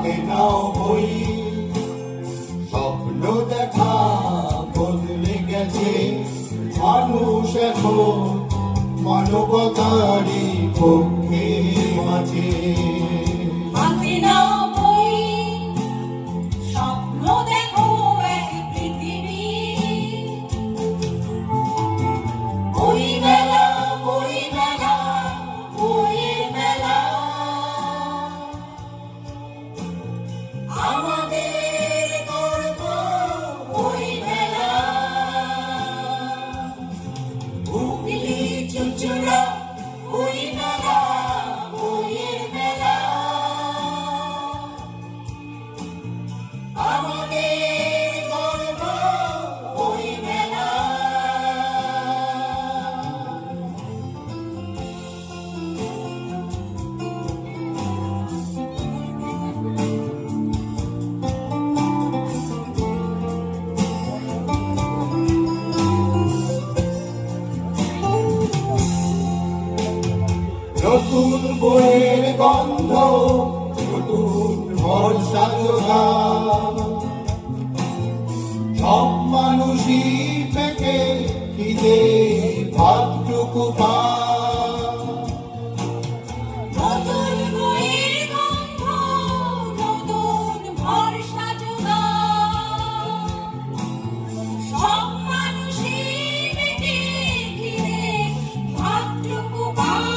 হাতে নাও বই, স্বপ্ন দেখা বদলে গেছে মানুষ এখন মানবতারই পক্ষে মাঝে। হাতে নাও বই, স্বপ্ন দেখো এক পৃথিবী। বই মেলা, বই মেলা, বইয়ের মেলা, আমাদের গর্ব বই মেলা। হুগলি চুঁচুড়া বই মেলা, বইয়ের মেলা, আমাদের গর্ব বই মেলা। নতুন বইয়ের গন্ধ, নতুন ভরসা জোগান, সব মানুষই পেটে খিদে ভাতটুকু পান। নতুন বইয়ের গন্ধ, নতুন ভরসা জোগান, সব মানুষের পেটে খিদে ভাতটুকু পান।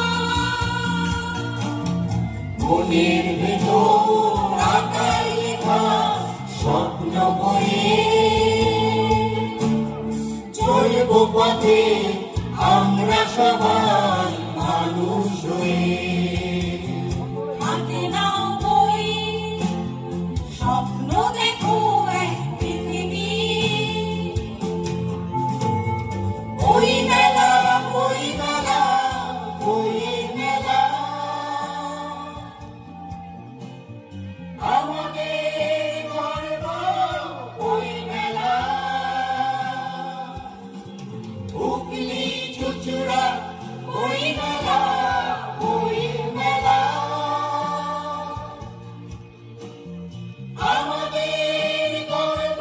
মনের ভেতর আঁকার লেখা স্বপ্ন বয়ে চলব পথে আমরা সবাই মানুষ হয়ে। হাতে নাও বই, স্বপ্ন দেখো এক পৃথিবী। বই মেলা, বই মেলা, বইয়ের মেলা, আমাদের গর্ব বই মেলা। হুগলি চুঁচুড়া বই মেলা, বইয়ের মেলা, আমাদের গর্ব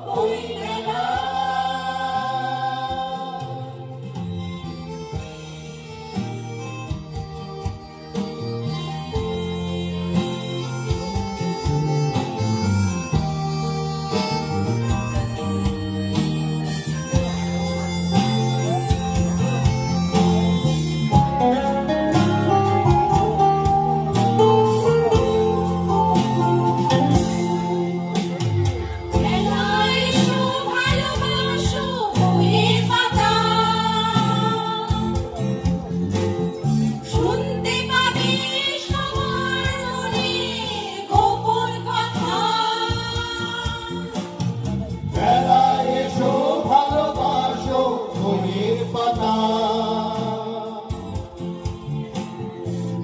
বই মেলা। মেলায় এসো, ভালোবাসো বইয়ের পাতা, শুনতে পাবে সবার মনে গোপন কথা। মেলায় এসো, ভালোবাসো বইয়ের পাতা,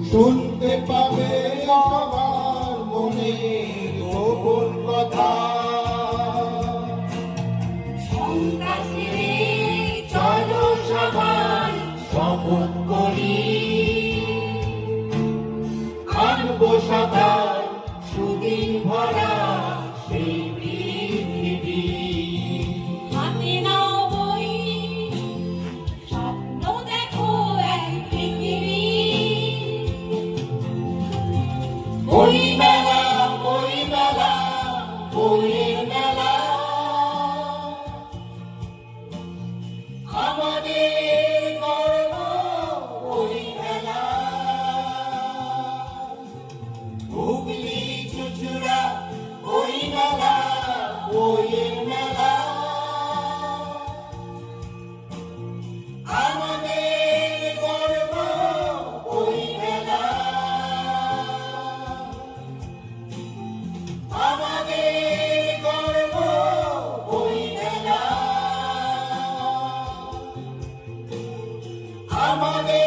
শুনতে পাবে সবার মনে গোপন কথা। সন্ত্রাসীরে চলো সবাই শপথ করি আনবো সবার সুদিন ভরা সেই পৃথিবী। হাতে নাও বই, স্বপ্ন দেখো এক পৃথিবী। বই মেলা, বই মেলা, বইয়ের মেলা, আমাদের গর্ব বই মেলা। হুগলি চুঁচুড়া বই মেলা, বইয়ের মেলা, আমাদের গর্ব বই মেলা। আমাদের গর্ব বই মেলা, আমাদের